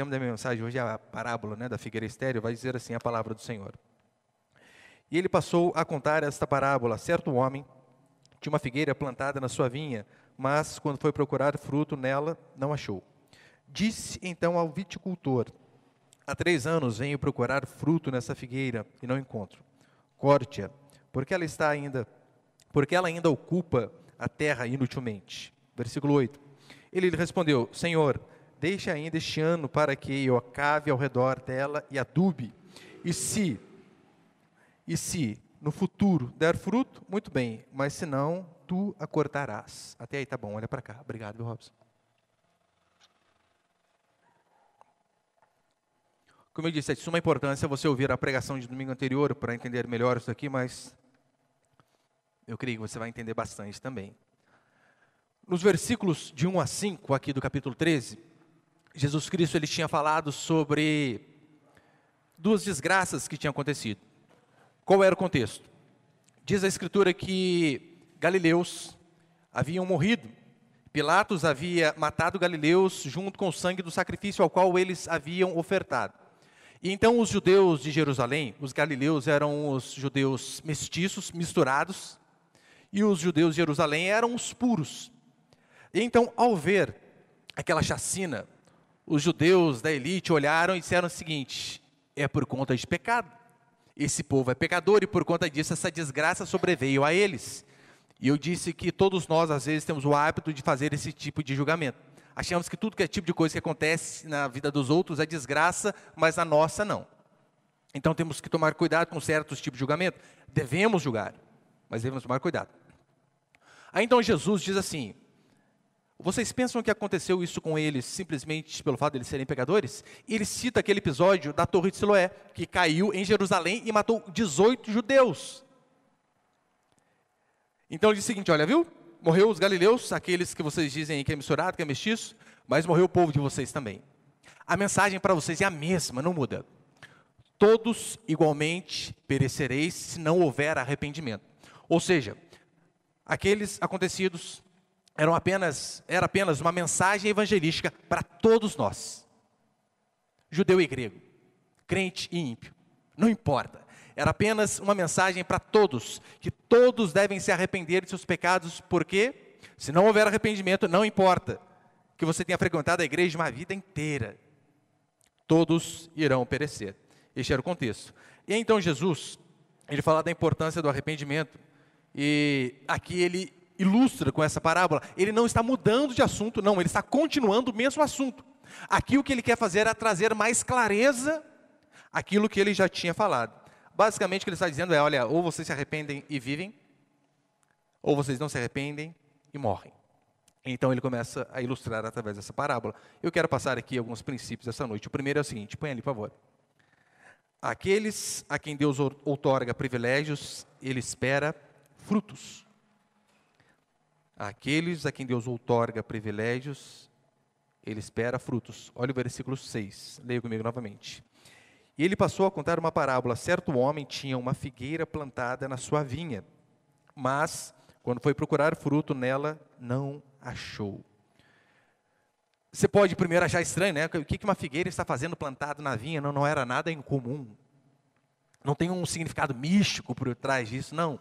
tema da minha mensagem hoje é a parábola, né, da figueira estéril, vai dizer assim a palavra do Senhor. E ele passou a contar esta parábola. Certo homem tinha uma figueira plantada na sua vinha, mas quando foi procurar fruto nela, não achou. Disse então ao viticultor: há 3 anos venho procurar fruto nessa figueira e não encontro. Corte-a, porque ela ainda ocupa a terra inutilmente. Versículo 8. Ele lhe respondeu: Senhor, deixe ainda este ano para que eu cave ao redor dela e adube. E se no futuro der fruto, muito bem, mas se não, tu a cortarás. Até aí tá bom, olha para cá. Obrigado, viu, Robson? Como eu disse, é de suma importância você ouvir a pregação de domingo anterior para entender melhor isso aqui, mas eu creio que você vai entender bastante também. Nos versículos de 1 a 5, aqui do capítulo 13, Jesus Cristo ele tinha falado sobre 2 desgraças que tinham acontecido. Qual era o contexto? Diz a Escritura que galileus haviam morrido. Pilatos havia matado galileus junto com o sangue do sacrifício ao qual eles haviam ofertado. E então os judeus de Jerusalém, os galileus eram os judeus mestiços, misturados, e os judeus de Jerusalém eram os puros. E então, ao ver aquela chacina, os judeus da elite olharam e disseram o seguinte: é por conta de pecado. Esse povo é pecador e por conta disso essa desgraça sobreveio a eles. E eu disse que todos nós às vezes temos o hábito de fazer esse tipo de julgamento. Achamos que tudo que é tipo de coisa que acontece na vida dos outros é desgraça, mas a nossa não. Então temos que tomar cuidado com certos tipos de julgamento. Devemos julgar, mas devemos tomar cuidado. Aí então Jesus diz assim: vocês pensam que aconteceu isso com eles simplesmente pelo fato de eles serem pecadores? E ele cita aquele episódio da Torre de Siloé, que caiu em Jerusalém e matou 18 judeus. Então ele diz o seguinte: olha, viu? Morreu os galileus, aqueles que vocês dizem que é misturado, que é mestiço, mas morreu o povo de vocês também. A mensagem para vocês é a mesma, não muda. Todos igualmente perecereis se não houver arrependimento. Ou seja, aqueles acontecidos era apenas uma mensagem evangelística para todos nós. Judeu e grego, crente e ímpio, não importa. Era apenas uma mensagem para todos, que todos devem se arrepender de seus pecados, porque se não houver arrependimento, não importa que você tenha frequentado a igreja uma vida inteira, todos irão perecer. Este era o contexto. E então Jesus, ele fala da importância do arrependimento, e aqui ele ilustra com essa parábola. Ele não está mudando de assunto, não, ele está continuando o mesmo assunto. Aqui o que ele quer fazer é trazer mais clareza àquilo que ele já tinha falado. Basicamente o que ele está dizendo é: olha, ou vocês se arrependem e vivem, ou vocês não se arrependem e morrem. Então ele começa a ilustrar através dessa parábola. Eu quero passar aqui alguns princípios essa noite. O primeiro é o seguinte, põe ali por favor. Aqueles a quem Deus outorga privilégios, ele espera frutos. Aqueles a quem Deus outorga privilégios, ele espera frutos. Olha o versículo 6, leia comigo novamente. E ele passou a contar uma parábola. Certo homem tinha uma figueira plantada na sua vinha, mas quando foi procurar fruto nela, não achou. Você pode primeiro achar estranho, né? O que uma figueira está fazendo plantado na vinha? Não era nada incomum. Não tem um significado místico por trás disso, não.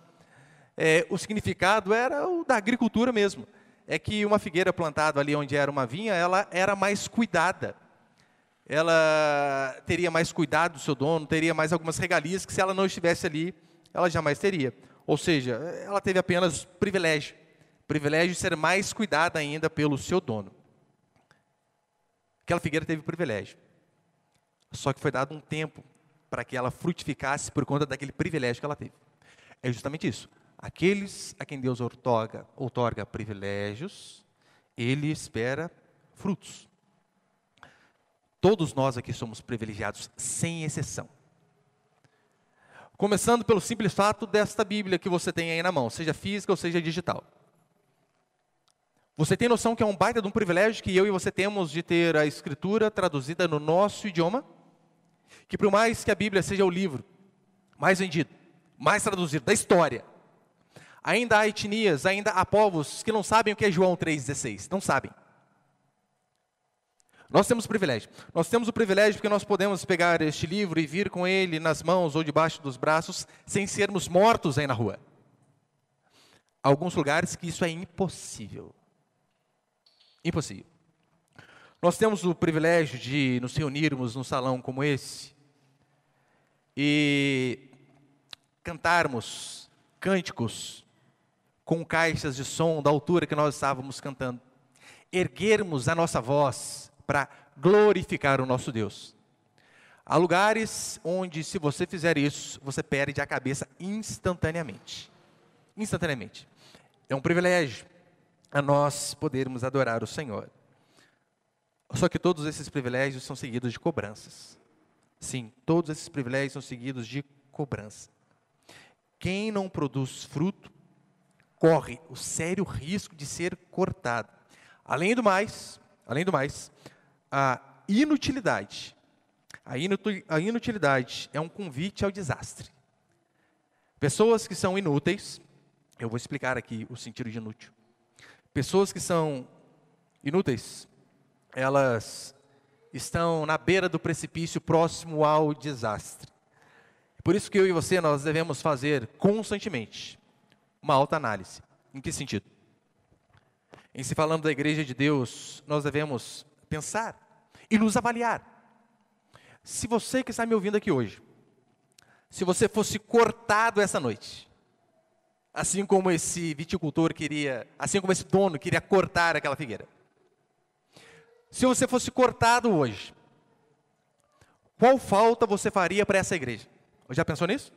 O significado era o da agricultura mesmo. É que uma figueira plantada ali onde era uma vinha, ela era mais cuidada. Ela teria mais cuidado do seu dono, teria mais algumas regalias que se ela não estivesse ali, ela jamais teria. Ou seja, ela teve apenas privilégio de ser mais cuidada ainda pelo seu dono. Aquela figueira teve privilégio, só que foi dado um tempo para que ela frutificasse por conta daquele privilégio que ela teve. É justamente isso. Aqueles a quem Deus outorga privilégios, ele espera frutos. Todos nós aqui somos privilegiados, sem exceção. Começando pelo simples fato desta Bíblia que você tem aí na mão, seja física ou seja digital. Você tem noção que é um baita de um privilégio que eu e você temos de ter a Escritura traduzida no nosso idioma? Que por mais que a Bíblia seja o livro mais vendido, mais traduzido da história, ainda há etnias, ainda há povos que não sabem o que é João 3,16, não sabem. Nós temos privilégio. Nós temos o privilégio porque nós podemos pegar este livro e vir com ele nas mãos ou debaixo dos braços sem sermos mortos aí na rua. Há alguns lugares que isso é impossível. Impossível. Nós temos o privilégio de nos reunirmos num salão como esse e cantarmos cânticos com caixas de som da altura que nós estávamos cantando. Erguermos a nossa voz para glorificar o nosso Deus. Há lugares onde, se você fizer isso, você perde a cabeça instantaneamente. Instantaneamente. É um privilégio a nós podermos adorar o Senhor. Só que todos esses privilégios são seguidos de cobranças. Sim, todos esses privilégios são seguidos de cobrança. Quem não produz fruto, corre o sério risco de ser cortado. Além do mais, a inutilidade. A inutilidade é um convite ao desastre. Pessoas que são inúteis, eu vou explicar aqui o sentido de inútil. Pessoas que são inúteis, elas estão na beira do precipício próximo ao desastre. Por isso que eu e você, nós devemos fazer constantemente uma autoanálise. Em que sentido? Em se falando da igreja de Deus, nós devemos pensar e nos avaliar. Se você que está me ouvindo aqui hoje, se você fosse cortado essa noite, assim como esse viticultor queria, assim como esse dono queria cortar aquela figueira. Se você fosse cortado hoje, qual falta você faria para essa igreja? Já pensou nisso?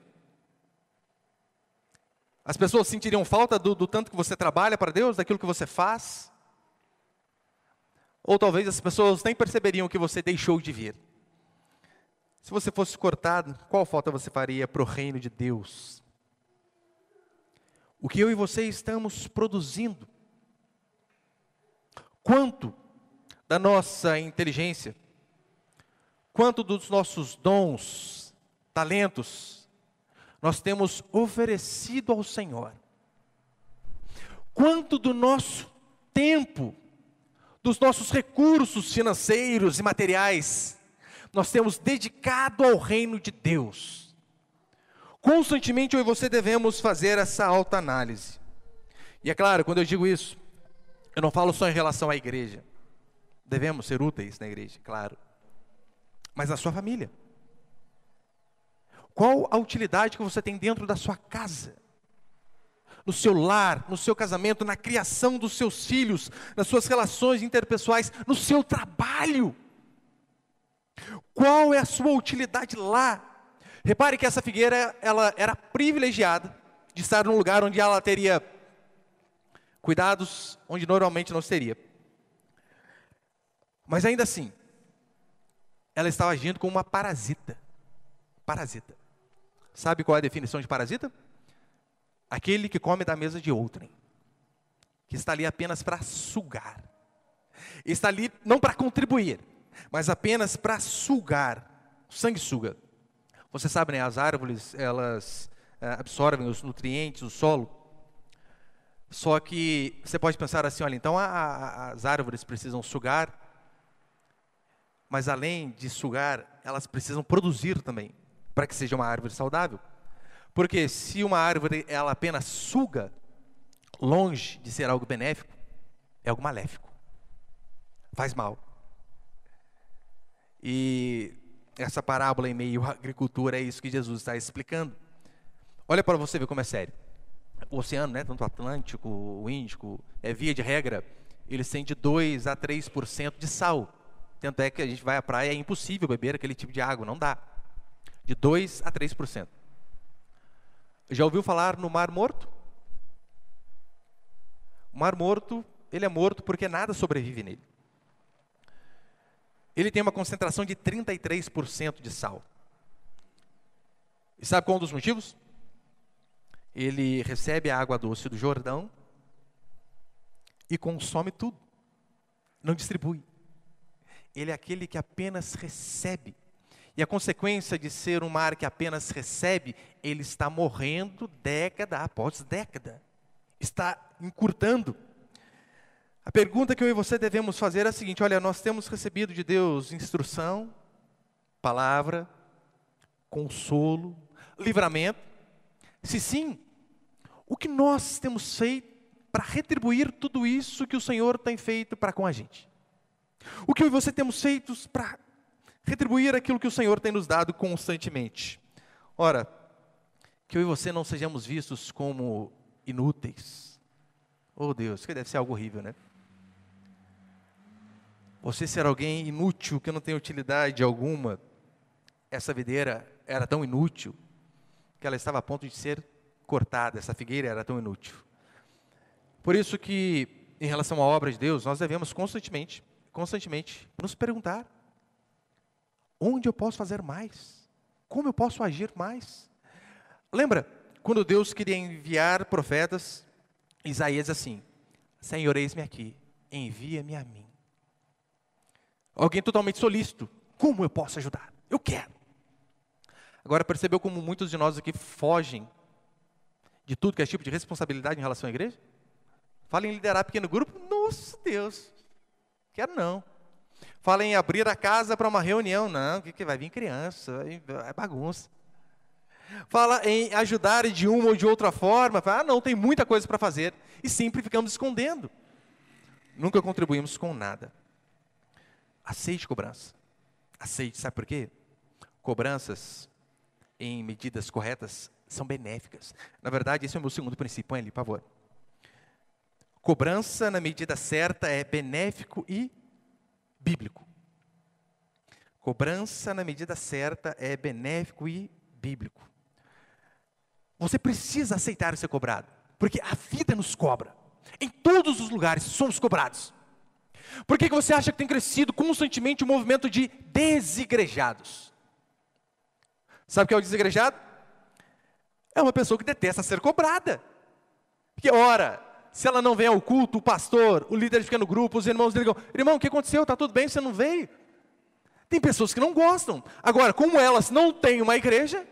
As pessoas sentiriam falta do tanto que você trabalha para Deus, daquilo que você faz? Ou talvez as pessoas nem perceberiam que você deixou de vir. Se você fosse cortado, qual falta você faria para o reino de Deus? O que eu e você estamos produzindo? Quanto da nossa inteligência, quanto dos nossos dons, talentos, nós temos oferecido ao Senhor? Quanto do nosso tempo, dos nossos recursos financeiros e materiais, nós temos dedicado ao reino de Deus? Constantemente eu e você devemos fazer essa autoanálise. E é claro, quando eu digo isso, eu não falo só em relação à igreja. Devemos ser úteis na igreja, claro. Mas na sua família. Qual a utilidade que você tem dentro da sua casa? No seu lar, no seu casamento, na criação dos seus filhos, nas suas relações interpessoais, no seu trabalho. Qual é a sua utilidade lá? Repare que essa figueira, ela era privilegiada de estar num lugar onde ela teria cuidados onde normalmente não seria. Mas ainda assim, ela estava agindo como uma parasita. Parasita. Sabe qual é a definição de parasita? Aquele que come da mesa de outrem. Que está ali apenas para sugar. Está ali não para contribuir, mas apenas para sugar. Sanguessuga. Você sabe, né, as árvores, elas absorvem os nutrientes do solo. Só que você pode pensar assim, olha, então as árvores precisam sugar, mas além de sugar, elas precisam produzir também, para que seja uma árvore saudável. Porque se uma árvore, ela apenas suga, longe de ser algo benéfico, é algo maléfico. Faz mal. E essa parábola em meio à agricultura é isso que Jesus está explicando. Olha para você ver como é sério. O oceano, né, tanto o Atlântico, o Índico, via de regra, eles têm de 2 a 3% de sal. Tanto é que a gente vai à praia, é impossível beber aquele tipo de água, não dá. De 2 a 3%. Já ouviu falar no Mar Morto? O Mar Morto, ele é morto porque nada sobrevive nele. Ele tem uma concentração de 33% de sal. E sabe qual é um dos motivos? Ele recebe a água doce do Jordão e consome tudo. Não distribui. Ele é aquele que apenas recebe. E a consequência de ser um mar que apenas recebe, ele está morrendo década após década. Está encurtando. A pergunta que eu e você devemos fazer é a seguinte: olha, nós temos recebido de Deus instrução, palavra, consolo, livramento. Se sim, o que nós temos feito para retribuir tudo isso que o Senhor tem feito para com a gente? O que eu e você temos feito para retribuir aquilo que o Senhor tem nos dado constantemente? Ora, que eu e você não sejamos vistos como inúteis. Oh Deus, que deve ser algo horrível, né? Você ser alguém inútil, que não tem utilidade alguma. Essa videira era tão inútil que ela estava a ponto de ser cortada. Essa figueira era tão inútil. Por isso que, em relação à obra de Deus, nós devemos constantemente nos perguntar: onde eu posso fazer mais? Como eu posso agir mais? Lembra, quando Deus queria enviar profetas, Isaías assim: Senhor, eis-me aqui, envia-me a mim. Alguém totalmente solícito: como eu posso ajudar? Eu quero. Agora, percebeu como muitos de nós aqui fogem de tudo que é tipo de responsabilidade em relação à igreja? Fala em liderar pequeno grupo, nossa Deus, quero não. Fala em abrir a casa para uma reunião, não, que vai vir criança, é bagunça. Fala em ajudar de uma ou de outra forma, fala, não, tem muita coisa para fazer, e sempre ficamos escondendo. Nunca contribuímos com nada. Aceite cobrança. Aceite, sabe por quê? Cobranças em medidas corretas são benéficas. Na verdade, esse é o meu segundo princípio. Põe ali, por favor. Cobrança na medida certa é benéfico e bíblico. Cobrança na medida certa é benéfico e bíblico. Você precisa aceitar ser cobrado, porque a vida nos cobra. Em todos os lugares somos cobrados. Por que você acha que tem crescido constantemente o movimento de desigrejados? Sabe o que é o desigrejado? É uma pessoa que detesta ser cobrada. Porque, ora, se ela não vem ao culto, o pastor, o líder de pequeno grupo, os irmãos ligam: irmão, o que aconteceu? Está tudo bem? Você não veio? Tem pessoas que não gostam. Agora, como elas não têm uma igreja,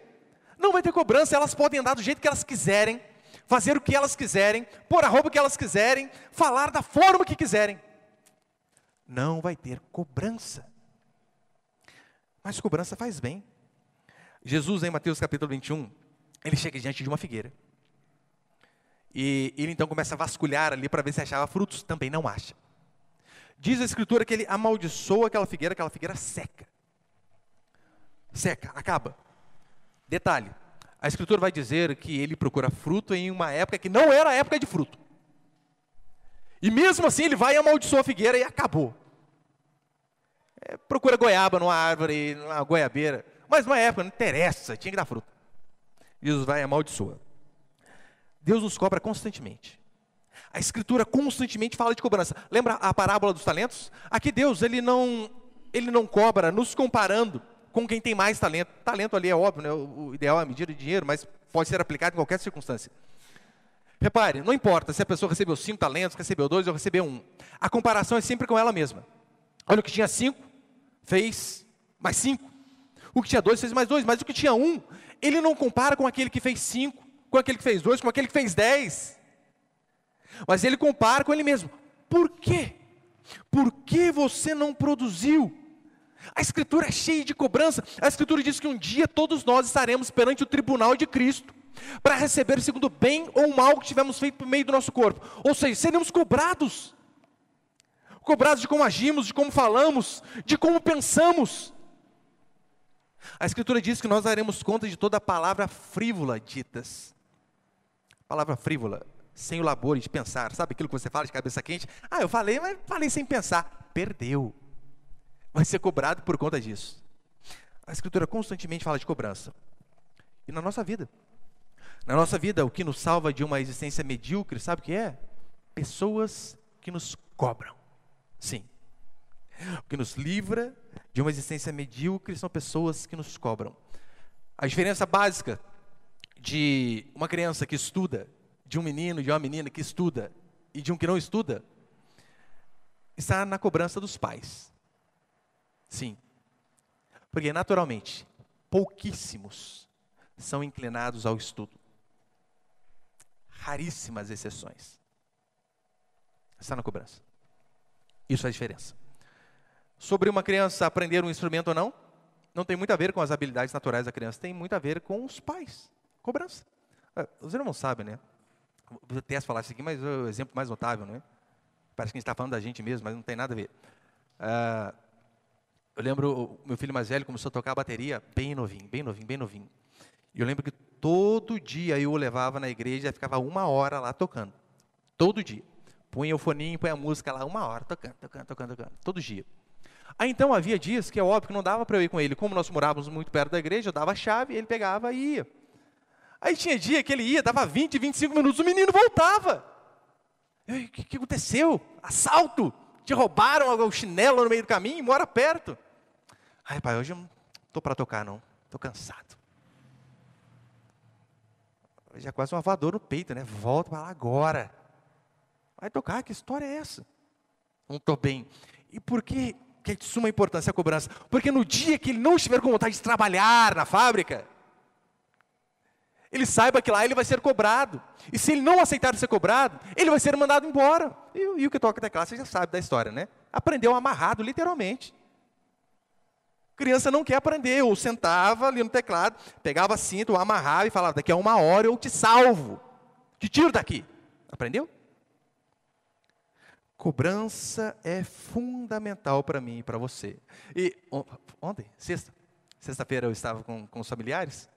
não vai ter cobrança. Elas podem andar do jeito que elas quiserem, fazer o que elas quiserem, pôr a roupa que elas quiserem, falar da forma que quiserem. Não vai ter cobrança. Mas cobrança faz bem. Jesus, em Mateus capítulo 21, ele chega diante de uma figueira. E ele então começa a vasculhar ali para ver se achava frutos. Também não acha. Diz a Escritura que ele amaldiçoa aquela figueira seca. Seca, acaba. Detalhe, a Escritura vai dizer que ele procura fruto em uma época que não era a época de fruto. E mesmo assim ele vai e amaldiçoa a figueira e acabou. Procura goiaba numa árvore, numa goiabeira. Mas numa época, não interessa, tinha que dar fruto. Jesus vai e amaldiçoa. Deus nos cobra constantemente. A Escritura constantemente fala de cobrança. Lembra a parábola dos talentos? Aqui Deus, ele não cobra nos comparando com quem tem mais talento. Talento ali é óbvio, né? O ideal é a medida de dinheiro, mas pode ser aplicado em qualquer circunstância. Repare, não importa se a pessoa recebeu 5 talentos, recebeu 2 ou recebeu 1. A comparação é sempre com ela mesma. Olha, o que tinha 5, fez mais 5. O que tinha 2, fez mais 2. Mas o que tinha 1, ele não compara com aquele que fez 5, com aquele que fez 2, com aquele que fez 10. Mas ele compara com ele mesmo. Por quê? Por que você não produziu? A Escritura é cheia de cobrança. A Escritura diz que um dia todos nós estaremos perante o tribunal de Cristo para receber segundo o bem ou o mal que tivemos feito por meio do nosso corpo. Ou seja, seremos cobrados. Cobrados de como agimos, de como falamos, de como pensamos. A Escritura diz que nós daremos conta de toda a palavra frívola ditas. Palavra frívola, sem o labor de pensar. Sabe aquilo que você fala de cabeça quente? Eu falei, mas falei sem pensar. Perdeu. Vai ser cobrado por conta disso. A Escritura constantemente fala de cobrança. E na nossa vida? Na nossa vida, o que nos salva de uma existência medíocre, sabe o que é? Pessoas que nos cobram. Sim. O que nos livra de uma existência medíocre são pessoas que nos cobram. A diferença básica de uma criança que estuda, de um menino, de uma menina que estuda e de um que não estuda, está na cobrança dos pais. Sim. Porque, naturalmente, pouquíssimos são inclinados ao estudo. Raríssimas exceções. Está na cobrança. Isso faz diferença. Sobre uma criança aprender um instrumento ou não, não tem muito a ver com as habilidades naturais da criança, tem muito a ver com os pais. Cobrança. Os irmãos sabem, né? Vou até falar isso aqui, mas é o exemplo mais notável, né? Parece que a gente está falando da gente mesmo, mas não tem nada a ver. Eu lembro, o meu filho mais velho começou a tocar bateria bem novinho, bem novinho, bem novinho. E eu lembro que todo dia eu o levava na igreja e ficava 1 hora lá tocando. Todo dia. Punha o foninho, punha a música lá, 1 hora, tocando, todo dia. Aí então havia dias que é óbvio que não dava para eu ir com ele. Como nós morávamos muito perto da igreja, eu dava a chave, ele pegava e ia. Aí tinha dia que ele ia, dava 20, 25 minutos, o menino voltava. O que aconteceu? Assalto! Te roubaram o chinelo no meio do caminho, mora perto. Ai, pai, hoje eu não estou para tocar, não. Estou cansado. Já quase uma voadora no peito, né? Volta para lá agora. Vai tocar, que história é essa? Não estou bem. E por que é de suma importância a cobrança? Porque no dia que ele não estiver com vontade de trabalhar na fábrica, ele saiba que lá ele vai ser cobrado. E se ele não aceitar ser cobrado, ele vai ser mandado embora. E o que toca teclado, você já sabe da história, né? Aprendeu amarrado, literalmente. Criança não quer aprender, ou sentava ali no teclado, pegava a cinta, ou amarrava e falava, daqui a 1 hora eu te salvo, te tiro daqui. Aprendeu? Cobrança é fundamental para mim e para você. E ontem, sexta-feira eu estava com os familiares,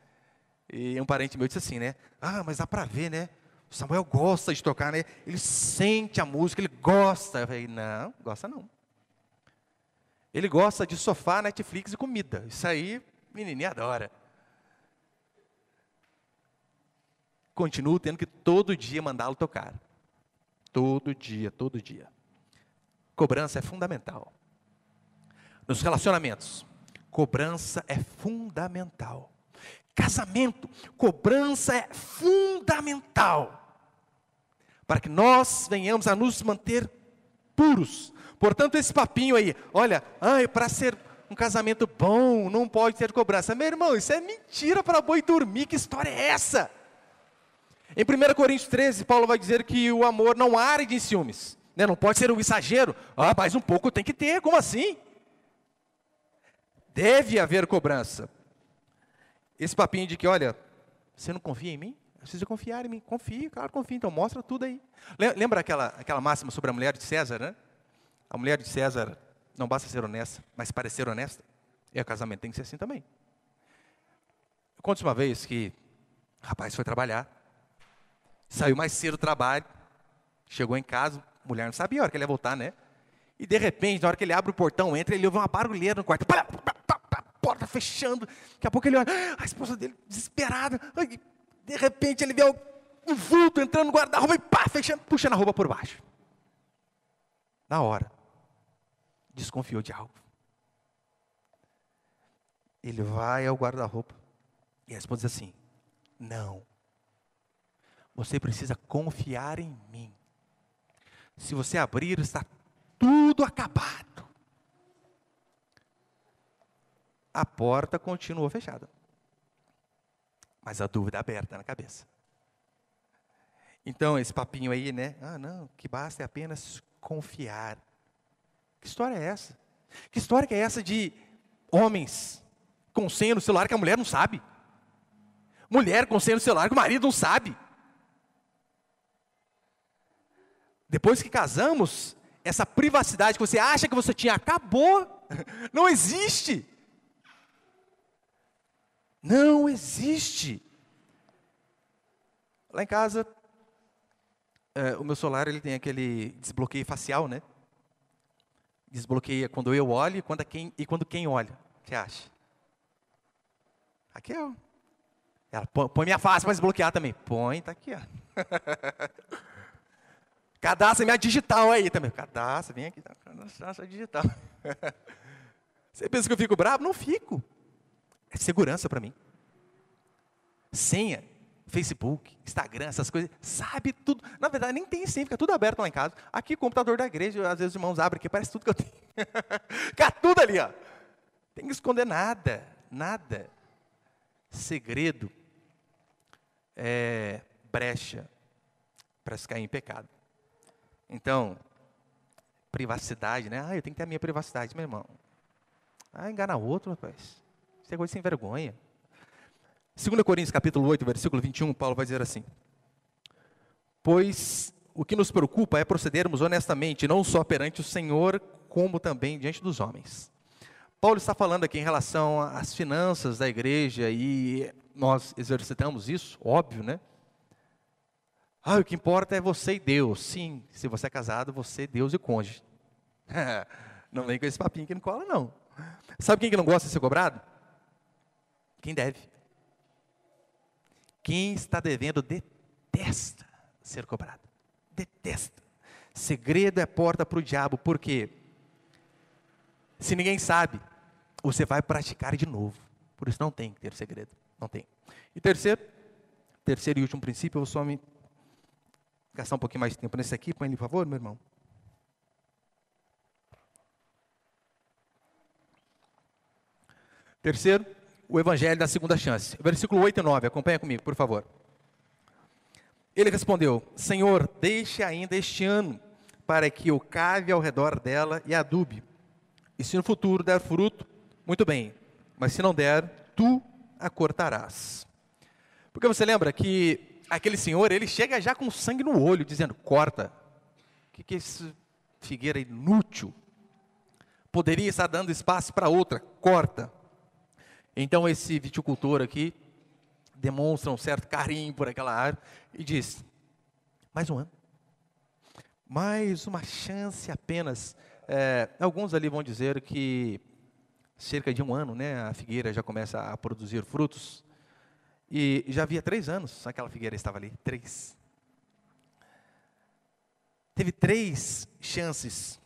e um parente meu disse assim, né? Ah, mas dá para ver, né? O Samuel gosta de tocar, né? Ele sente a música, ele gosta. Eu falei, não, gosta não. Ele gosta de sofá, Netflix e comida. Isso aí, menininha adora. Continuo tendo que todo dia mandá-lo tocar. Todo dia, todo dia. Cobrança é fundamental. Nos relacionamentos, cobrança é fundamental. Casamento, cobrança é fundamental. Para que nós venhamos a nos manter puros. Portanto, esse papinho aí, olha, para ser um casamento bom, não pode ter cobrança. Meu irmão, isso é mentira para boi dormir, que história é essa? Em 1 Coríntios 13, Paulo vai dizer que o amor não arde em ciúmes. Né? Não pode ser um exagero. Mas um pouco tem que ter, como assim? Deve haver cobrança. Esse papinho de que, olha, você não confia em mim? Precisa confiar em mim. Confio, claro, confio. Então mostra tudo aí. Lembra aquela máxima sobre a mulher de César, né? A mulher de César não basta ser honesta, mas parecer honesta. E o casamento tem que ser assim também. Conte uma vez que o rapaz foi trabalhar, saiu mais cedo do trabalho, chegou em casa, a mulher não sabia a hora que ele ia voltar, né? E de repente, na hora que ele abre o portão, entra, ele ouve uma barulheira no quarto. Porta fechando. Daqui a pouco ele olha, a esposa dele desesperada. De repente ele vê um vulto entrando no guarda-roupa e fechando, puxando a roupa por baixo. Na hora, desconfiou de algo. Ele vai ao guarda-roupa e a esposa diz assim, não, você precisa confiar em mim. Se você abrir, está tudo acabado. A porta continuou fechada. Mas a dúvida aberta na cabeça. Então, esse papinho aí, né? Não, que basta é apenas confiar. Que história é essa? Que história que é essa de homens com senha no celular que a mulher não sabe? Mulher com senha no celular que o marido não sabe? Depois que casamos, essa privacidade que você acha que você tinha acabou. Não existe. Não existe. Lá em casa, o meu celular ele tem aquele desbloqueio facial, né? Desbloqueia quando eu olho e quando quem olha. O que você acha? Aqui é. Ela põe minha face para desbloquear também. Põe, tá aqui, ó. Cadastra minha digital aí também. Cadastra, vem aqui. Cadastra digital. Você pensa que eu fico bravo? Não fico. É segurança para mim. Senha, Facebook, Instagram, essas coisas, sabe tudo. Na verdade, nem tem senha, fica tudo aberto lá em casa. Aqui, o computador da igreja, às vezes os irmãos abrem aqui, parece tudo que eu tenho. Fica tudo ali, ó. Tem que esconder nada, nada. Segredo é brecha para se cair em pecado. Então, privacidade, né? Eu tenho que ter a minha privacidade, meu irmão. Engana outro, rapaz. Isso é coisa sem vergonha. 2 Coríntios, capítulo 8, versículo 21, Paulo vai dizer assim: pois o que nos preocupa é procedermos honestamente, não só perante o Senhor, como também diante dos homens. Paulo está falando aqui em relação às finanças da igreja, e nós exercitamos isso, óbvio, né? O que importa é você e Deus. Sim, se você é casado, você, Deus e cônjuge. Não vem com esse papinho que não cola, não. Sabe quem que não gosta de ser cobrado? Quem deve. Quem está devendo detesta ser cobrado. Detesta. Segredo é porta para o diabo, por quê? Se ninguém sabe, você vai praticar de novo. Por isso não tem que ter segredo. Não tem. E terceiro e último princípio, eu vou só me gastar um pouquinho mais de tempo nesse aqui. Põe ele, por favor, meu irmão. Terceiro, o evangelho da segunda chance. Versículo 8 e 9, acompanha comigo, por favor. Ele respondeu: Senhor, deixe ainda este ano, para que eu cave ao redor dela e adube. E se no futuro der fruto, muito bem. Mas se não der, tu a cortarás. Porque você lembra que aquele senhor, ele chega já com sangue no olho, dizendo: corta. O que é esse figueira inútil? Poderia estar dando espaço para outra, corta. Então esse viticultor aqui demonstra um certo carinho por aquela árvore e diz: mais um ano, mais uma chance apenas. Alguns ali vão dizer que cerca de um ano, né, a figueira já começa a produzir frutos, e já havia 3 anos aquela figueira estava ali, 3. Teve 3 chances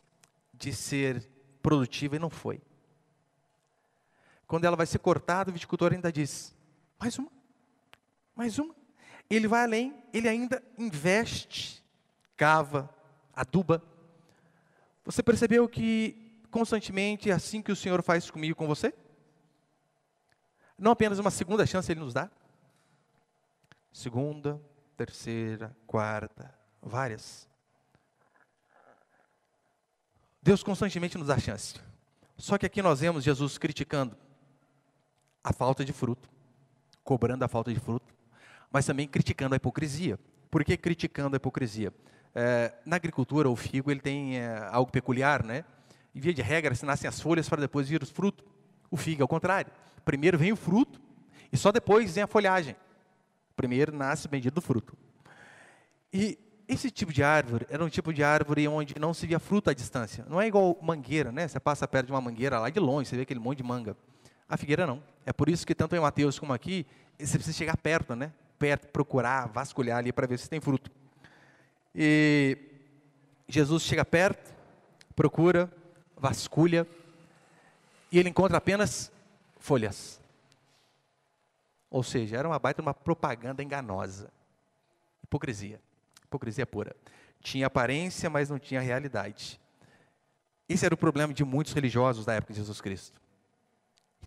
de ser produtiva e não foi. Quando ela vai ser cortada, o viticultor ainda diz: mais uma. Ele vai além, ele ainda investe, cava, aduba. Você percebeu que constantemente é assim que o Senhor faz comigo e com você? Não apenas uma segunda chance Ele nos dá. Segunda, terceira, quarta, várias. Deus constantemente nos dá chance. Só que aqui nós vemos Jesus criticando a falta de fruto, cobrando a falta de fruto, mas também criticando a hipocrisia. Por que criticando a hipocrisia? Na agricultura, o figo ele tem algo peculiar, né? Em via de regra, se nascem as folhas para depois vir os frutos. O figo é o contrário. Primeiro vem o fruto e só depois vem a folhagem. Primeiro nasce o bendito do fruto. E esse tipo de árvore era um tipo de árvore onde não se via fruto à distância. Não é igual mangueira, né? Você passa perto de uma mangueira lá de longe, você vê aquele monte de manga. A figueira não. É por isso que tanto em Mateus como aqui, você precisa chegar perto, né? Perto, procurar, vasculhar ali para ver se tem fruto. E Jesus chega perto, procura, vasculha, e ele encontra apenas folhas. Ou seja, era uma baita uma propaganda enganosa. Hipocrisia pura. Tinha aparência, mas não tinha realidade. Esse era o problema de muitos religiosos da época de Jesus Cristo.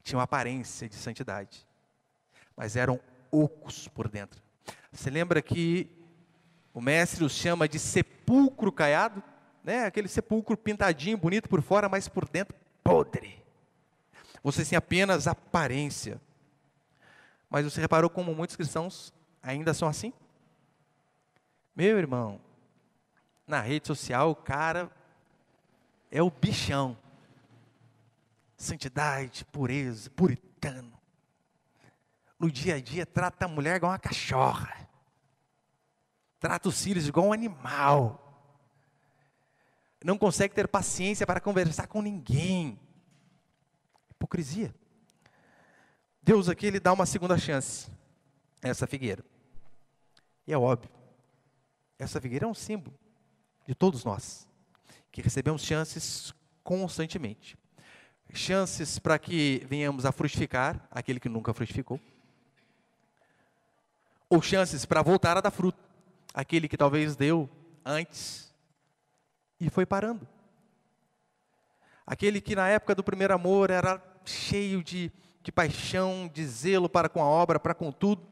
Tinham aparência de santidade, mas eram ocos por dentro. Você lembra que o mestre os chama de sepulcro caiado? Né? Aquele sepulcro pintadinho, bonito por fora, mas por dentro podre. Vocês têm apenas aparência. Mas você reparou como muitos cristãos ainda são assim? Meu irmão, na rede social o cara é o bichão. Santidade, pureza, puritano. No dia a dia trata a mulher igual uma cachorra. Trata os filhos igual um animal. Não consegue ter paciência para conversar com ninguém. Hipocrisia. Deus aqui, Ele dá uma segunda chance a essa figueira. E é óbvio, essa figueira é um símbolo de todos nós, que recebemos chances constantemente. Chances para que venhamos a frutificar, aquele que nunca frutificou. Ou chances para voltar a dar fruto, aquele que talvez deu antes e foi parando. Aquele que na época do primeiro amor era cheio de paixão, de zelo para com a obra, para com tudo.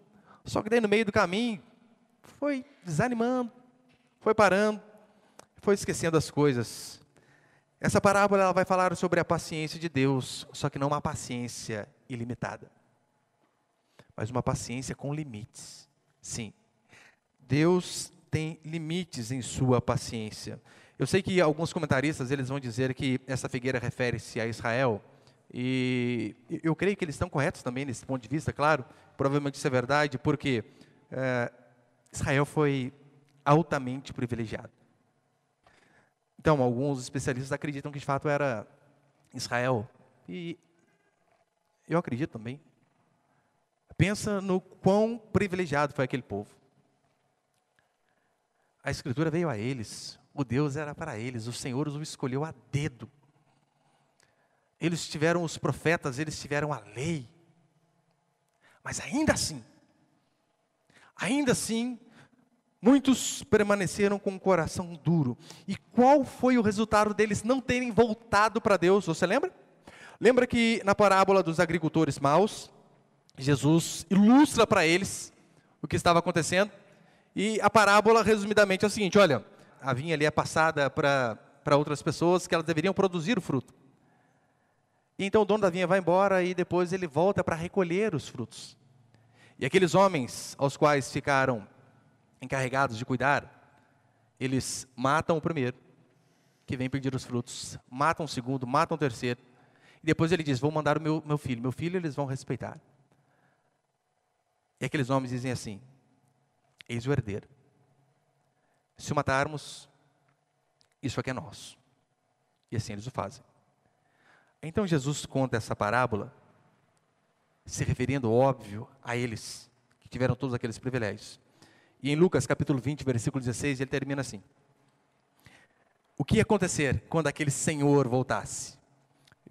Só que daí no meio do caminho, foi desanimando, foi parando, foi esquecendo as coisas. Essa parábola ela vai falar sobre a paciência de Deus, só que não uma paciência ilimitada, mas uma paciência com limites. Sim, Deus tem limites em sua paciência. Eu sei que alguns comentaristas eles vão dizer que essa figueira refere-se a Israel, e eu creio que eles estão corretos também nesse ponto de vista, claro, provavelmente isso é verdade, porque Israel foi altamente privilegiado. Então, alguns especialistas acreditam que de fato era Israel, e eu acredito também. Pensa no quão privilegiado foi aquele povo. A Escritura veio a eles, o Deus era para eles, o Senhor os escolheu a dedo. Eles tiveram os profetas, eles tiveram a lei. Mas ainda assim, muitos permaneceram com o coração duro. E qual foi o resultado deles não terem voltado para Deus? Você lembra? Lembra que na parábola dos agricultores maus, Jesus ilustra para eles o que estava acontecendo? E a parábola, resumidamente, é o seguinte: olha, a vinha ali é passada para outras pessoas que elas deveriam produzir o fruto. E então o dono da vinha vai embora e depois ele volta para recolher os frutos. E aqueles homens aos quais ficaram encarregados de cuidar, eles matam o primeiro, que vem pedir os frutos, matam o segundo, matam o terceiro, e depois ele diz: vou mandar o meu filho eles vão respeitar. E aqueles homens dizem assim: eis o herdeiro, se o matarmos, isso aqui é nosso. E assim eles o fazem. Então Jesus conta essa parábola, se referindo, óbvio, a eles, que tiveram todos aqueles privilégios. E em Lucas capítulo 20, versículo 16, ele termina assim: o que ia acontecer quando aquele senhor voltasse?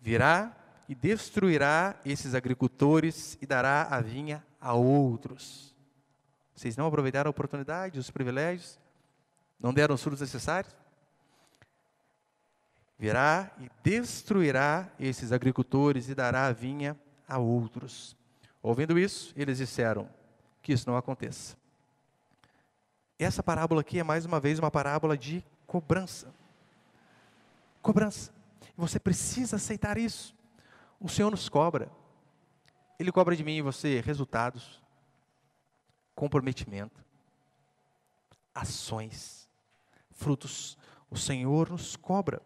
Virá e destruirá esses agricultores e dará a vinha a outros. Vocês não aproveitaram a oportunidade, os privilégios? Não deram os frutos necessários? Virá e destruirá esses agricultores e dará a vinha a outros. Ouvindo isso, eles disseram que isso não aconteça. Essa parábola aqui é mais uma vez uma parábola de cobrança. Cobrança. Você precisa aceitar isso. O Senhor nos cobra. Ele cobra de mim e você resultados, comprometimento, ações, frutos. O Senhor nos cobra.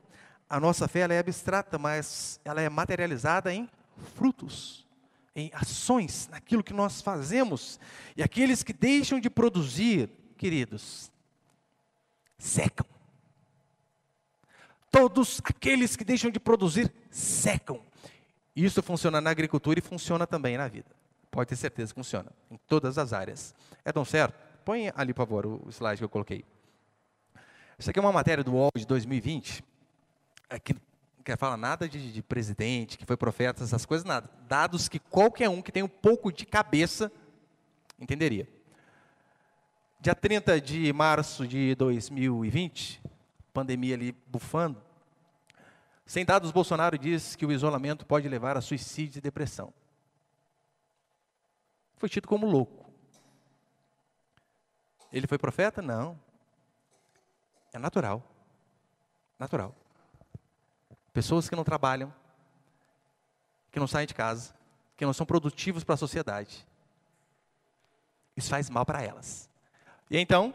A nossa fé ela é abstrata, mas ela é materializada em frutos, em ações, naquilo que nós fazemos. E aqueles que deixam de produzir, queridos, secam. Todos aqueles que deixam de produzir, secam. Isso funciona na agricultura e funciona também na vida. Pode ter certeza que funciona, em todas as áreas. É tão certo? Põe ali, por favor, o slide que eu coloquei. Isso aqui é uma matéria do UOL de 2020. Aqui não quer falar nada de presidente, que foi profeta, essas coisas, nada. Dados que qualquer um que tem um pouco de cabeça entenderia. Dia 30 de março de 2020, pandemia ali bufando, sem dados, Bolsonaro diz que o isolamento pode levar a suicídio e depressão. Foi tido como louco. Ele foi profeta? Não. É natural. Natural. Pessoas que não trabalham, que não saem de casa, que não são produtivos para a sociedade. Isso faz mal para elas. E então,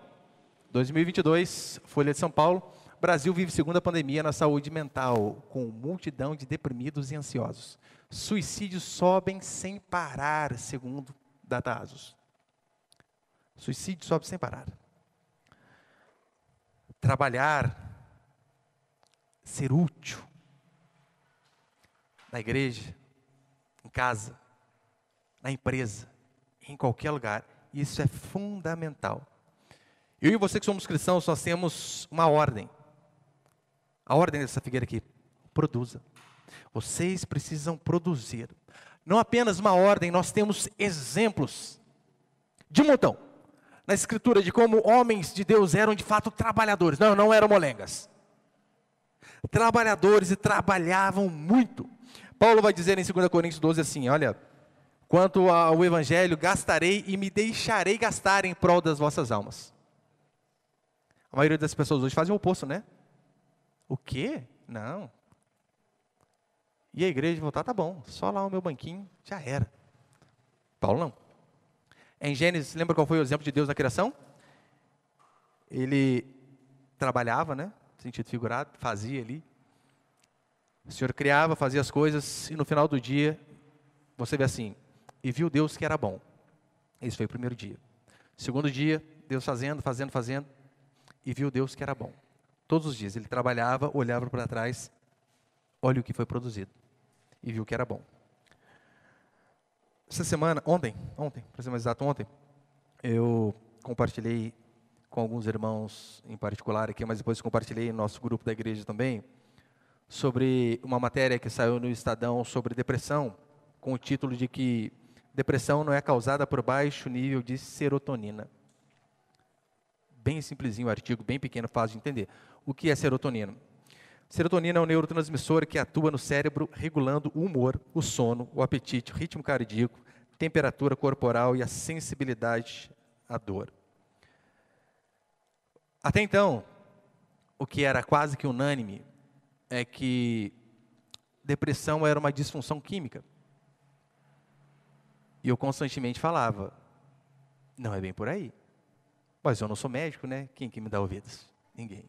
2022, Folha de São Paulo, Brasil vive segunda pandemia na saúde mental, com multidão de deprimidos e ansiosos. Suicídios sobem sem parar, segundo Datasus. Suicídio sobe sem parar. Trabalhar, ser útil, na igreja, em casa, na empresa, em qualquer lugar. Isso é fundamental. Eu e você que somos cristãos, nós temos uma ordem. A ordem dessa figueira aqui: produza. Vocês precisam produzir. Não apenas uma ordem, nós temos exemplos de um montão na Escritura de como homens de Deus eram de fato trabalhadores. Não eram molengas. Trabalhadores e trabalhavam muito. Paulo vai dizer em 2 Coríntios 12 assim: olha, quanto ao evangelho, gastarei e me deixarei gastar em prol das vossas almas. A maioria das pessoas hoje fazem o oposto, né? O quê? Não, E a igreja voltar, tá bom, só lá o meu banquinho, já era. Paulo não. Em Gênesis, lembra qual foi o exemplo de Deus na criação? Ele trabalhava, né? Sentido figurado, fazia ali. O Senhor criava, fazia as coisas, e no final do dia, você vê assim, e viu Deus que era bom. Esse foi o primeiro dia. Segundo dia, Deus fazendo, e viu Deus que era bom. Todos os dias, ele trabalhava, olhava para trás, olha o que foi produzido, e viu que era bom. Essa semana, ontem, para ser mais exato, ontem, eu compartilhei com alguns irmãos em particular aqui, mas depois compartilhei no nosso grupo da igreja também, sobre uma matéria que saiu no Estadão sobre depressão, com o título de que depressão não é causada por baixo nível de serotonina. Bem simplesinho o artigo, bem pequeno, fácil de entender. O que é serotonina? Serotonina é um neurotransmissor que atua no cérebro regulando o humor, o sono, o apetite, o ritmo cardíaco, temperatura corporal e a sensibilidade à dor. Até então, o que era quase que unânime é que depressão era uma disfunção química. E eu constantemente falava, não é bem por aí. Mas eu não sou médico, né? Quem que me dá ouvidos? Ninguém.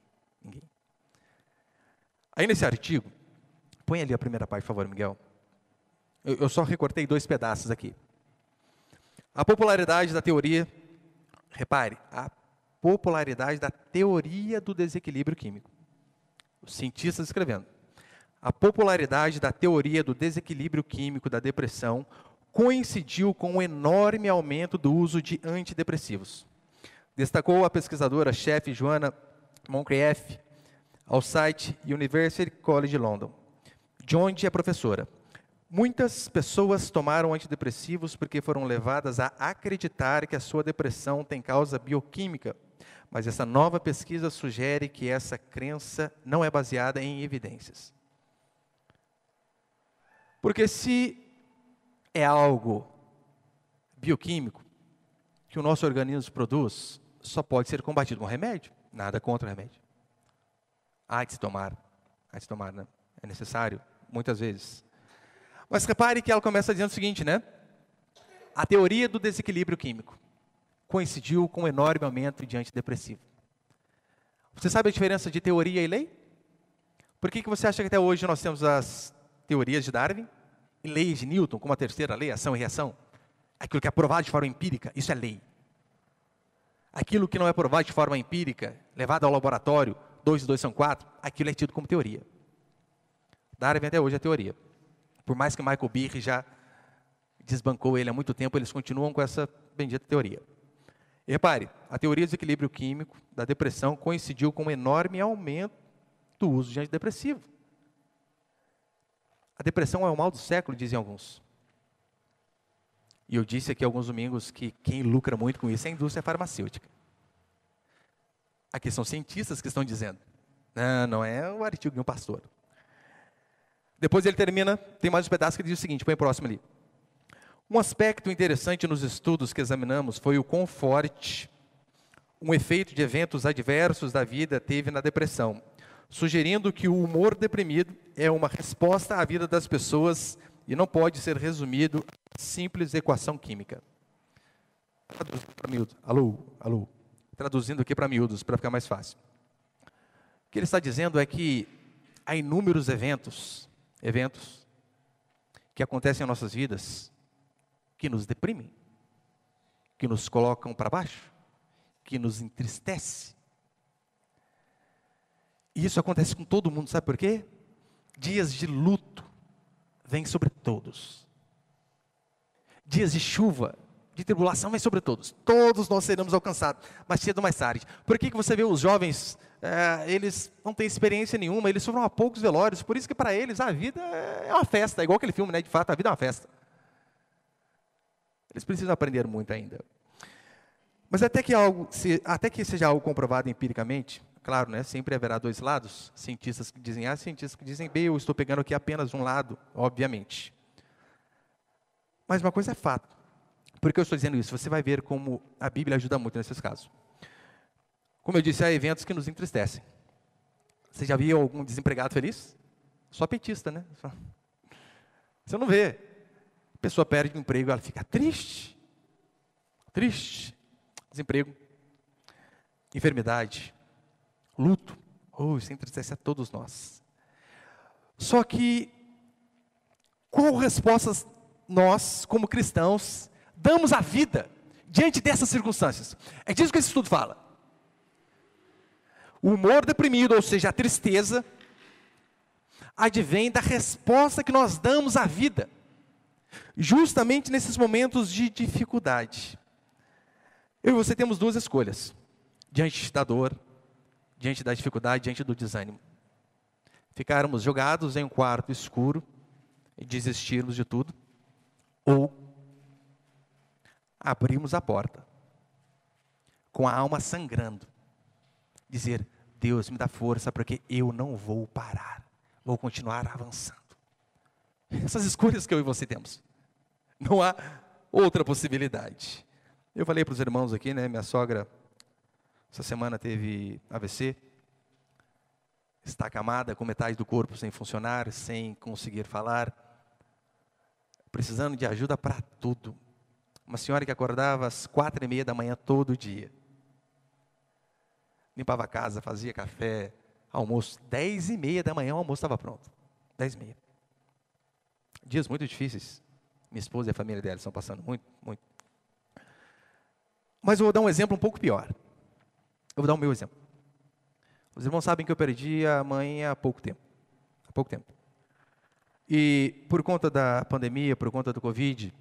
Aí nesse artigo, põe ali a primeira parte, por favor, Miguel. Eu só recortei 2 pedaços aqui. A popularidade da teoria, repare, a popularidade da teoria do desequilíbrio químico. Os cientistas escrevendo. A popularidade da teoria do desequilíbrio químico da depressão coincidiu com um enorme aumento do uso de antidepressivos. Destacou a pesquisadora-chefe Joanna Moncrieff ao site University College London, de onde é professora. Muitas pessoas tomaram antidepressivos porque foram levadas a acreditar que a sua depressão tem causa bioquímica, mas essa nova pesquisa sugere que essa crença não é baseada em evidências. Porque se é algo bioquímico que o nosso organismo produz, só pode ser combatido com remédio. Nada contra o remédio. Há de se tomar, né? É necessário, muitas vezes. Mas repare que ela começa dizendo o seguinte, né? A teoria do desequilíbrio químico coincidiu com um enorme aumento de antidepressivo. Você sabe a diferença de teoria e lei? Por que você acha que até hoje nós temos as teorias de Darwin e leis de Newton, como a terceira lei, ação e reação? Aquilo que é provado de forma empírica, isso é lei. Aquilo que não é provado de forma empírica, levado ao laboratório, 2 e 2 são 4, aquilo é tido como teoria. Darwin até hoje é teoria. Por mais que Michael Behe já desbancou ele há muito tempo, eles continuam com essa bendita teoria. E repare, a teoria do desequilíbrio químico da depressão coincidiu com um enorme aumento do uso de antidepressivo. A depressão é o mal do século, dizem alguns. E eu disse aqui alguns domingos que quem lucra muito com isso é a indústria farmacêutica. Aqui são cientistas que estão dizendo. Não é o artigo de um pastor. Depois ele termina, tem mais um pedaço que diz o seguinte, põe próximo ali. Um aspecto interessante nos estudos que examinamos foi o quão forte um efeito de eventos adversos da vida teve na depressão, sugerindo que o humor deprimido é uma resposta à vida das pessoas e não pode ser resumido a simples equação química. Traduzindo para miúdos. Alô. Traduzindo aqui para miúdos, para ficar mais fácil. O que ele está dizendo é que há inúmeros eventos que acontecem em nossas vidas que nos deprimem, que nos colocam para baixo, que nos entristece. E isso acontece com todo mundo, sabe por quê? Dias de luto vêm sobre todos. Dias de chuva, de tribulação vêm sobre todos. Todos nós seremos alcançados, mas cedo ou mais tarde. Por que você vê os jovens, eles não têm experiência nenhuma, eles foram a poucos velórios, por isso que para eles a vida é uma festa, igual aquele filme, né? De fato, a vida é uma festa. Eles precisam aprender muito ainda. Mas até que seja algo comprovado empiricamente, claro, né, sempre haverá 2 lados, cientistas que dizem A, cientistas que dizem B, eu estou pegando aqui apenas um lado, obviamente. Mas uma coisa é fato. Por que eu estou dizendo isso? Você vai ver como a Bíblia ajuda muito nesses casos. Como eu disse, há eventos que nos entristecem. Você já viu algum desempregado feliz? Só petista, né? Você não vê. A pessoa perde o emprego, ela fica triste. Triste. Desemprego. Enfermidade. Luto. Isso entristece a todos nós. Só que, qual respostas nós, como cristãos, damos à vida diante dessas circunstâncias? É disso que esse estudo fala. O humor deprimido, ou seja, a tristeza, advém da resposta que nós damos à vida, justamente nesses momentos de dificuldade. Eu e você temos duas escolhas, diante da dor, diante da dificuldade, diante do desânimo. Ficarmos jogados em um quarto escuro e desistirmos de tudo, ou abrirmos a porta, com a alma sangrando, dizer: Deus, me dá força, porque eu não vou parar, vou continuar avançando. Essas escolhas que eu e você temos, não há outra possibilidade. Eu falei para os irmãos aqui, né, minha sogra, essa semana teve AVC, está acamada, com metade do corpo sem funcionar, sem conseguir falar, precisando de ajuda para tudo. Uma senhora que acordava às 4:30 da manhã todo dia. Limpava a casa, fazia café, almoço. 10:30 da manhã o almoço estava pronto. 10:30. Dias muito difíceis. Minha esposa e a família dela estão passando muito, muito. Mas eu vou dar um exemplo um pouco pior. Eu vou dar o meu exemplo. Os irmãos sabem que eu perdi a mãe há pouco tempo. Há pouco tempo. E por conta da pandemia, por conta do Covid,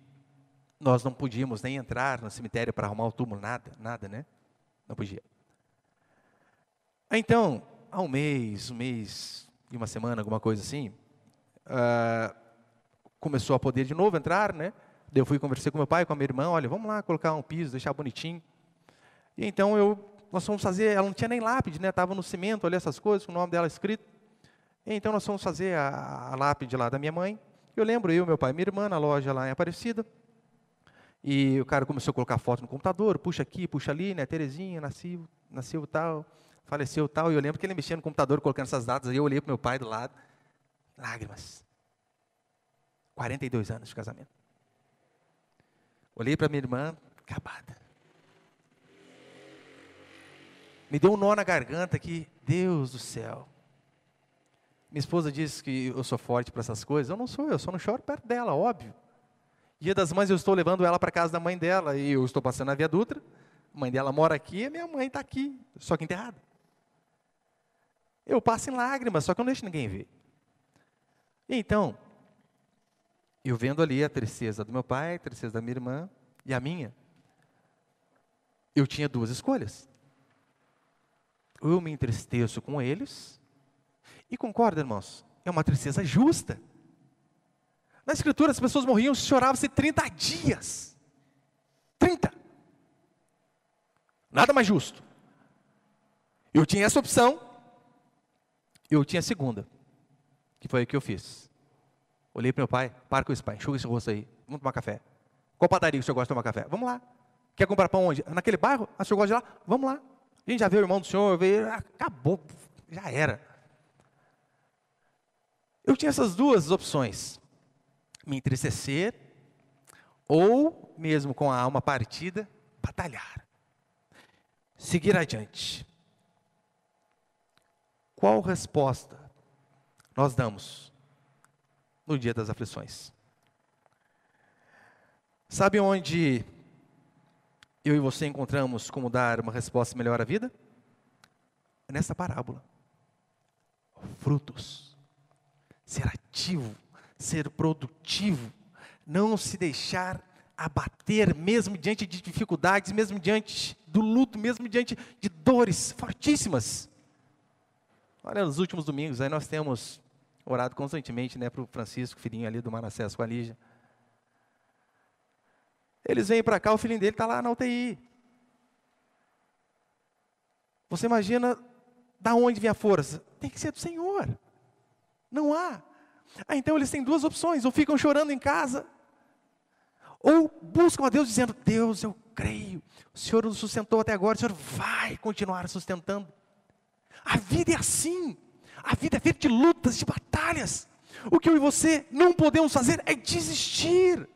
nós não podíamos nem entrar no cemitério para arrumar o túmulo, nada, né? Não podia. Então, há um mês e uma semana, alguma coisa assim, começou a poder de novo entrar, né? Daí eu fui conversar com meu pai, com a minha irmã, olha, vamos lá colocar um piso, deixar bonitinho. E então nós fomos fazer, ela não tinha nem lápide, né? Estava no cimento ali, essas coisas, com o nome dela escrito. E então nós fomos fazer a lápide lá da minha mãe. Eu lembro, meu pai e minha irmã, na loja lá em Aparecida. E o cara começou a colocar foto no computador, puxa aqui, puxa ali, né? Terezinha, nasceu tal, faleceu tal. E eu lembro que ele mexia no computador, colocando essas datas. Aí eu olhei para o meu pai do lado, lágrimas. 42 anos de casamento. Olhei para minha irmã, acabada. Me deu um nó na garganta aqui, Deus do céu. Minha esposa diz que eu sou forte para essas coisas. Eu não sou, eu só não choro perto dela, óbvio. Dia das Mães eu estou levando ela para casa da mãe dela, e eu estou passando na Via Dutra. A mãe dela mora aqui, e minha mãe está aqui, só que enterrada. Eu passo em lágrimas, só que eu não deixo ninguém ver. Então, eu vendo ali a tristeza do meu pai, a tristeza da minha irmã, e a minha, eu tinha duas escolhas. Ou eu me entristeço com eles, e concorda, irmãos, é uma tristeza justa. Na Escritura, as pessoas morriam, choravam-se 30 dias. 30. Nada mais justo. Eu tinha essa opção, eu tinha a segunda, que foi o que eu fiz. Olhei para meu pai, para com isso, pai, enxuga esse rosto aí, vamos tomar café. Qual padaria que o senhor gosta de tomar café? Vamos lá. Quer comprar pão onde? Naquele bairro? O senhor gosta de lá? Vamos lá. A gente já viu o irmão do senhor, veio, acabou, já era. Eu tinha essas duas opções. Me entristecer, ou mesmo com a alma partida, batalhar. Seguir adiante. Qual resposta nós damos no dia das aflições? Sabe onde eu e você encontramos como dar uma resposta melhor à vida? Nessa parábola. Frutos. Ser ativo, ser produtivo, não se deixar abater, mesmo diante de dificuldades, mesmo diante do luto, mesmo diante de dores fortíssimas. Olha, nos últimos domingos, aí nós temos orado constantemente, né, para o Francisco, filhinho ali do Manassés com a Lígia. Eles vêm para cá, o filhinho dele está lá na UTI. Você imagina da onde vem a força? Tem que ser do Senhor. Não há. Então eles têm duas opções, ou ficam chorando em casa, ou buscam a Deus dizendo, Deus, eu creio, o Senhor nos sustentou até agora, o Senhor vai continuar sustentando. A vida é assim, a vida é feita de lutas, de batalhas. O que eu e você não podemos fazer é desistir.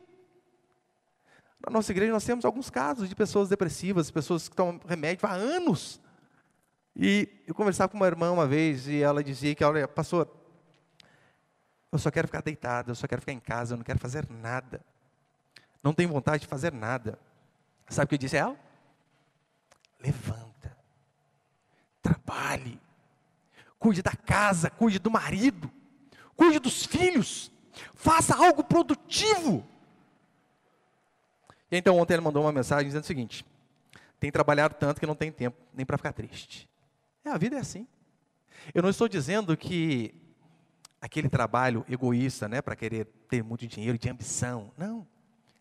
Na nossa igreja nós temos alguns casos de pessoas depressivas, pessoas que tomam remédio há anos. E eu conversava com uma irmã uma vez e ela dizia que, olha, pastor, eu só quero ficar deitada, eu só quero ficar em casa, eu não quero fazer nada. Não tenho vontade de fazer nada. Sabe o que eu disse a ela? Levanta, trabalhe, cuide da casa, cuide do marido, cuide dos filhos, faça algo produtivo. E então ontem ela mandou uma mensagem dizendo o seguinte: tem trabalhado tanto que não tem tempo nem para ficar triste. A vida é assim. Eu não estou dizendo que aquele trabalho egoísta, né, para querer ter muito dinheiro, de ambição. Não.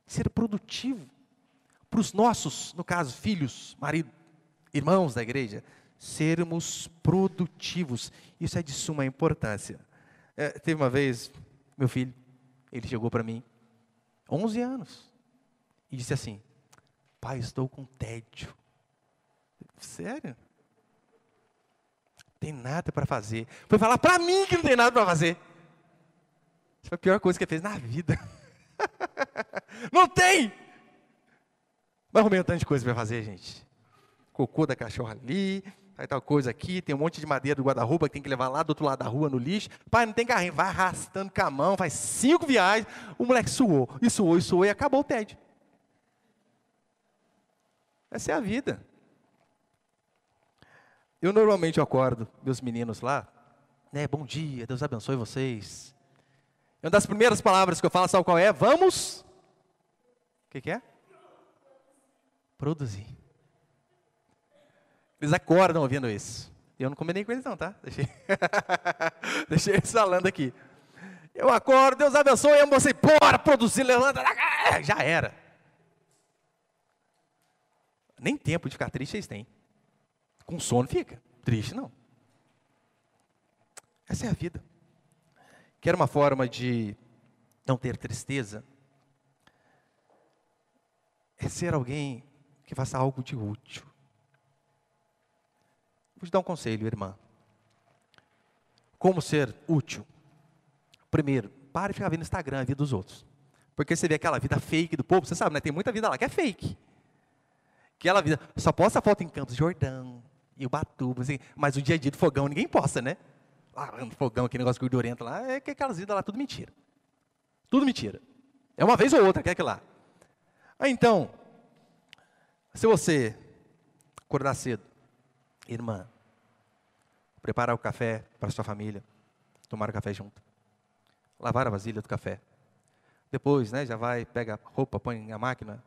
Ser produtivo. Para os nossos, no caso, filhos, marido, irmãos da igreja, sermos produtivos. Isso é de suma importância. Teve uma vez, meu filho, ele chegou para mim, 11 anos, e disse assim: pai, estou com tédio. Sério? Tem nada para fazer. Foi falar para mim que não tem nada para fazer. Isso foi a pior coisa que ele fez na vida. Não tem! Mas arrumei um tanto de coisa para fazer, gente. Cocô da cachorra ali, aí tal coisa aqui, tem um monte de madeira do guarda-roupa que tem que levar lá do outro lado da rua no lixo. Pai, não tem carrinho, vai arrastando com a mão, faz 5 viagens. O moleque suou, e acabou o tédio. Essa é a vida. Eu normalmente acordo meus meninos lá, né? Bom dia, Deus abençoe vocês. Uma das primeiras palavras que eu falo, sabe qual é? Vamos. O que é? Produzir. Eles acordam ouvindo isso. Eu não combinei com eles não, tá? Deixei eles falando aqui. Eu acordo, Deus abençoe, amo você, bora produzir, levanta, já era. Nem tempo de ficar triste eles têm. Com sono fica, triste não. Essa é a vida. Quer uma forma de não ter tristeza? É ser alguém que faça algo de útil. Vou te dar um conselho, irmã. Como ser útil? Primeiro, pare de ficar vendo no Instagram a vida dos outros. Porque você vê aquela vida fake do povo, você sabe, né? Tem muita vida lá que é fake. Aquela vida, só posta foto em Campos de Jordão, e Ubatuba, assim, mas o dia a dia do fogão ninguém posta, né? Lá no fogão, aquele negócio gordurento lá, é que aquelas vidas lá, tudo mentira. Tudo mentira. É uma vez ou outra, quer que lá. Então, se você acordar cedo, irmã, preparar o café para a sua família, tomar o café junto, lavar a vasilha do café, depois, né, já vai, pega a roupa, põe na máquina,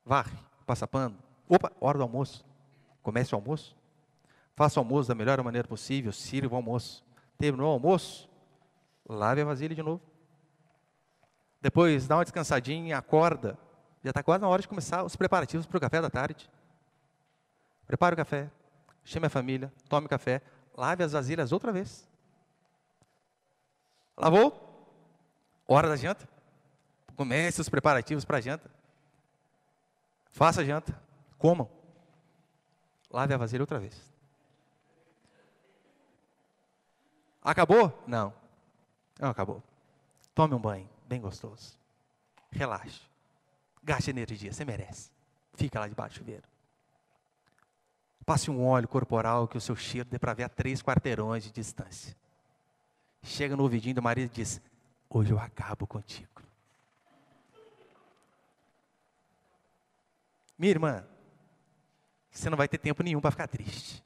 varre, passa pano, opa, hora do almoço, comece o almoço, faça o almoço da melhor maneira possível, sirva o almoço, terminou o almoço, lave a vasilha de novo, depois dá uma descansadinha, acorda, já está quase na hora de começar os preparativos para o café da tarde, prepare o café, chame a família, tome café, lave as vasilhas outra vez, lavou, hora da janta, comece os preparativos para a janta, faça a janta, comam, lave a vasilha outra vez. Acabou? Não. Não acabou. Tome um banho, bem gostoso. Relaxe. Gaste energia, você merece. Fica lá debaixo do chuveiro. Passe um óleo corporal que o seu cheiro dê para ver a 3 quarteirões de distância. Chega no ouvidinho do marido e diz: hoje eu acabo contigo. Minha irmã, você não vai ter tempo nenhum para ficar triste.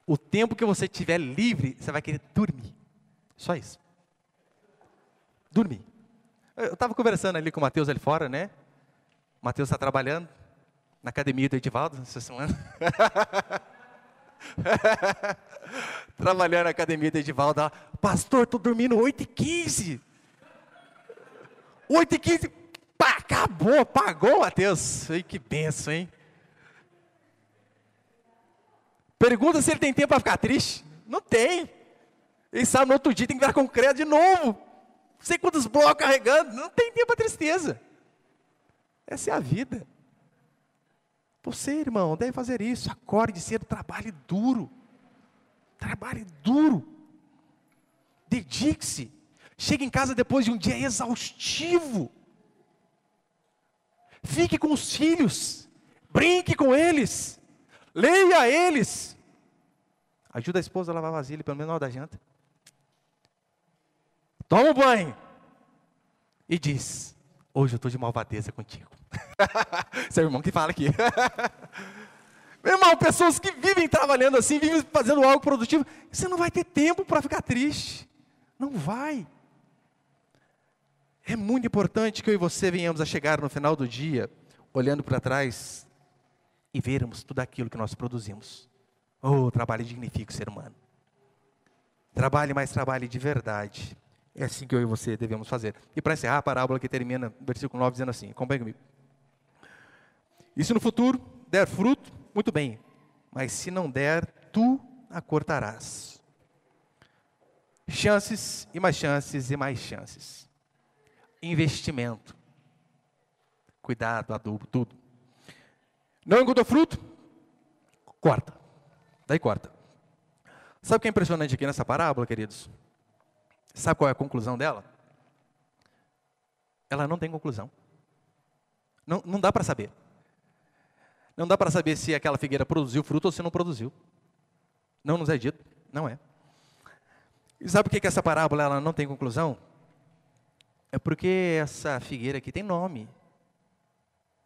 O tempo que você tiver livre, você vai querer dormir. Só isso. Dormir. Eu estava conversando ali com o Matheus ali fora, né? O Matheus está trabalhando na academia do Edivaldo essa semana. Trabalhando na academia do Edivaldo. Pastor, estou dormindo 8h15. 8h15. Pá, acabou, apagou, Matheus. Ai, que benção, hein? Pergunta se ele tem tempo para ficar triste. Não tem. Ele sabe no outro dia tem que virar concreto de novo. Não sei quantos blocos carregando. Não tem tempo para tristeza. Essa é a vida. Você, irmão, deve fazer isso. Acorde cedo, trabalhe duro. Trabalhe duro. dedique-se. Chegue em casa depois de um dia exaustivo. Fique com os filhos. Brinque com eles. Leia a eles. Ajuda a esposa a lavar a vasilha, pelo menos na hora da janta. Toma um banho. E diz: hoje eu estou de malvadeza contigo. Seu irmão que fala aqui. Meu irmão, pessoas que vivem trabalhando assim, vivem fazendo algo produtivo, você não vai ter tempo para ficar triste. Não vai. É muito importante que eu e você venhamos a chegar no final do dia, olhando para trás e vermos tudo aquilo que nós produzimos. Oh, o trabalho dignifica o ser humano. Trabalhe, mas trabalhe de verdade. É assim que eu e você devemos fazer. E para encerrar a parábola que termina no versículo 9 dizendo assim, acompanhe comigo. E se no futuro der fruto, muito bem, mas se não der, tu a cortarás. Chances e mais chances e mais chances. Investimento. Cuidado, adubo, tudo. Não encontrou fruto? Corta. Daí corta. Sabe o que é impressionante aqui nessa parábola, queridos? Sabe qual é a conclusão dela? Ela não tem conclusão. Não dá para saber. Não dá para saber se aquela figueira produziu fruto ou se não produziu. Não nos é dito. Não é. E sabe por que essa parábola ela não tem conclusão? É porque essa figueira aqui tem nome.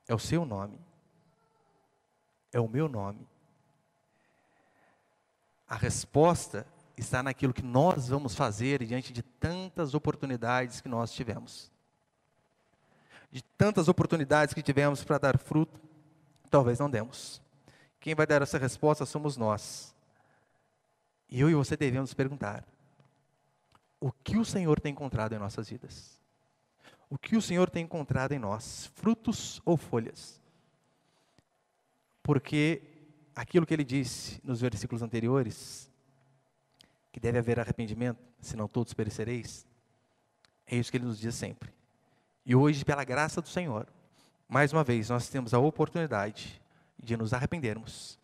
É o seu nome. É o meu nome. A resposta está naquilo que nós vamos fazer diante de tantas oportunidades que nós tivemos. De tantas oportunidades que tivemos para dar fruto, talvez não demos. Quem vai dar essa resposta somos nós. E eu e você devemos perguntar: o que o Senhor tem encontrado em nossas vidas? O que o Senhor tem encontrado em nós? Frutos ou folhas? Porque aquilo que ele disse nos versículos anteriores, que deve haver arrependimento, senão todos perecereis, é isso que ele nos diz sempre. E hoje, pela graça do Senhor, mais uma vez, nós temos a oportunidade de nos arrependermos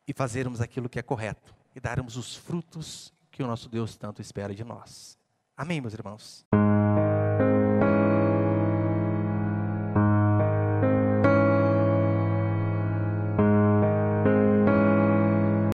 e fazermos aquilo que é correto e darmos os frutos que o nosso Deus tanto espera de nós. Amém, meus irmãos?